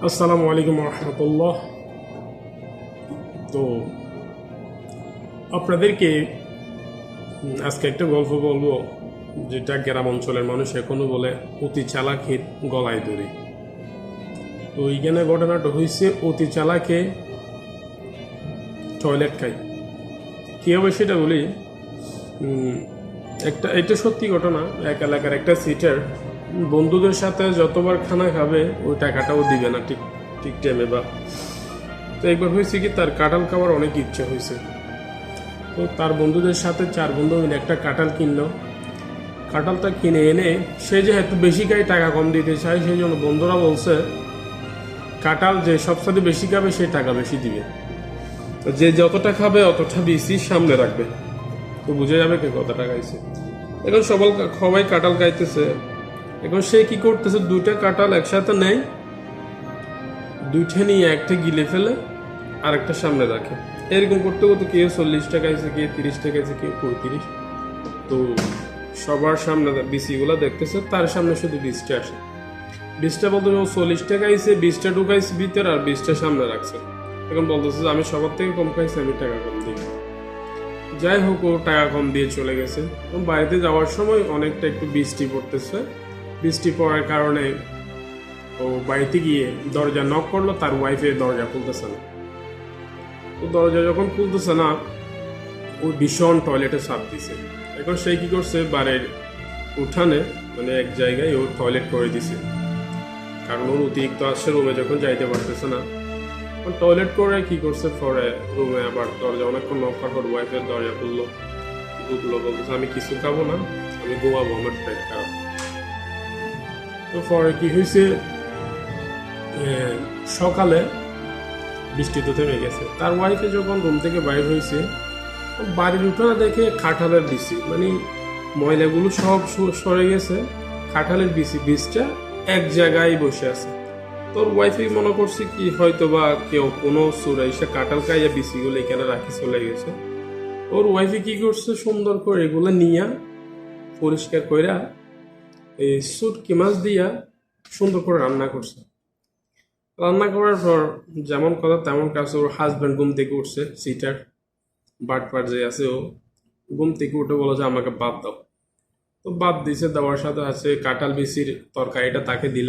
আসসালামু আলাইকুম রহমতুল্লাহ। তো আপনাদেরকে আজকে একটা গল্প বলবো, যেটা গ্রাম অঞ্চলের মানুষ এখনো বলে অতি চালাকের গলায় দড়ি। তো এইখানে ঘটনাটা হয়েছে অতি চালাকে টয়লেট খাই। কী হবে সেটা বলি। এটা সত্যি ঘটনা। এক এলাকার একটা সিটার বন্ধুদের সাথে যতবার খানা খাবে ওই টাকাটাও দিবে না ঠিক ঠিক টাইমে। বা তো একবার হয়েছে কি, তার কাঁঠাল খাওয়ার অনেক ইচ্ছে হয়েছে। তো তার বন্ধুদের সাথে 4 বন্ধু মিলে একটা কাঁঠাল কিনলো। কাঁঠালটা কিনে এনে সে যে একটু বেশি খায়, টাকা কম দিতে চায়, সেই জন্য বন্ধুরা বলছে কাঁঠাল যে সবসাথে বেশি খাবে সে টাকা বেশি দিবে, যে যতটা খাবে অতটা বেশি সামনে রাখবে। তো বুঝে যাবে কে কত টাকা খাইছে। এখন সবাই কাঁঠাল খাইতেছে। এখন সে কি করতেছে, 2টা কাঁঠাল একসাথে নেয়, 2টা নিয়ে একটা গিলে ফেলে আর একটা সামনে রাখে। এরকম করতে করতে কেউ 40 টাকা খাইছে, কেউ 30 টাকা খাইছে, কেউ 35। তো সবার সামনে বিসিগুলো দেখতেছে, তার সামনে শুধু 20টা আসে। 20টা বলতে 40 টাকা খাইছে, 20টা ঢুকাইছে ভিতরে আর 20টা সামনে রাখছে। এখন বলতেছে যে আমি সবার থেকে কম খাইছি, আমি টাকা কম দিই। যাই হোক, ও টাকা কম দিয়ে চলে গেছে। এবং বাড়িতে যাওয়ার সময় অনেকটা একটু বৃষ্টি পড়তেছে। বৃষ্টি পড়ার কারণে ও বাড়িতে গিয়ে দরজা নক করলো, তার ওয়াইফে দরজা খুলতেছে না। তো দরজা যখন খুলতেছে না, ও ভীষণ টয়লেটে চাপ দিছে। এখন সে কি করছে, বাড়ির উঠানে মানে এক জায়গায় ও টয়লেট করে দিছে, কারণ ওর অতিরিক্ত আসছে, রুমে যখন যাইতে পারতেছে না। টয়লেট করে কি করছে, পরে রুমে আবার দরজা অনেকক্ষণ নক করার পর ওয়াইফের দরজা খুললো, ঢুকলো, বলতেছে আমি কিছু খাবো না, আমি ঘুমাবো, আমার পেট খারাপ। তো পরে কি হয়েছে, সকালে বৃষ্টি তো থেমে গেছে। তার ওয়াইফে যখন রুম থেকে বাইর হয়েছে, বাড়ির উঠানে দেখে খাটালের বিচি, মানে ময়লাগুলো সব সরে গেছে, খাটালের বীজটা এক জায়গায় বসে আছে। তোর ওয়াইফে মনে করছে কি হয়তো বা কেউ কোনো চোরা এসে কাঁঠাল খাইয়া বিচিগুলো এখানে রাখি চলে গেছে। ওর ওয়াইফে কি করছে, সুন্দর করে এগুলো নিয়া পরিষ্কার কইরা এই শুটকি মাছ দিয়া সুন্দর করে রান্না করছে। রান্না করার পর যেমন কথা তেমন কাজ, ওর হাজব্যান্ড ঘুম থেকে উঠছে, সিটার বাটপার যে আছে, ও ঘুম থেকে উঠে বলো যে আমাকে ভাত দাও। তো ভাত দিছে, দেওয়ার সাথে আছে কাঁঠাল বিচির তরকারিটা তাকে দিল।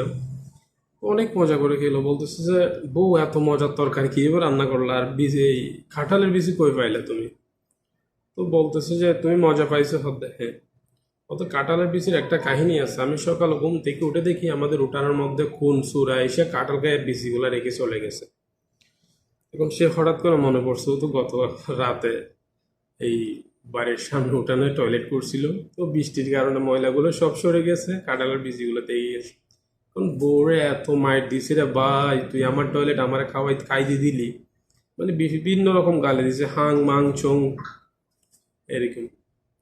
অনেক মজা করে খেলো, বলতেছে যে বউ এত মজার তরকারি কিভাবে রান্না করলো, আর বিচি এই কাঁঠালের বিচি কই পাইলে তুমি? তো বলতেছে যে তুমি মজা পাইছো হদ দেখে। অত কাঁঠালের বিচির একটা কাহিনী আছে। আমি সকাল ঘুম থেকে উঠে দেখি আমাদের উঠানের মধ্যে খুন সুরা এসে কাঁঠাল গায়ের বিচিগুলা রেখে চলে গেছে। এখন সে হঠাৎ করে মনে পড়ছে, ও তো গত রাতে এই বাড়ির সামনে উঠানে টয়লেট করছিল, তো বৃষ্টির কারণে ময়লাগুলো সব সরে গেছে, কাঁঠালের বিচিগুলো তেই গেছে। এখন বউরে এত মাইর দিছে রে ভাই, তুই আমার টয়লেট আমার খাইতে দিলি, মানে বিভিন্ন রকম গালি দিছে, হাং মাং চং এরকম।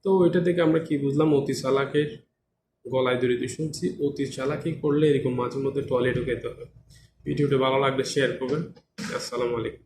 তো ওইটা থেকে আমরা কি বুঝলাম, অতি চালাকের গলায় দড়িতে শুনছি, অতি চালাকি করলে এরকম মাঝে মধ্যে টয়লেটও খেতে হবে। ভিডিওটা ভালো লাগলে শেয়ার করবেন। আসসালামু আলাইকুম।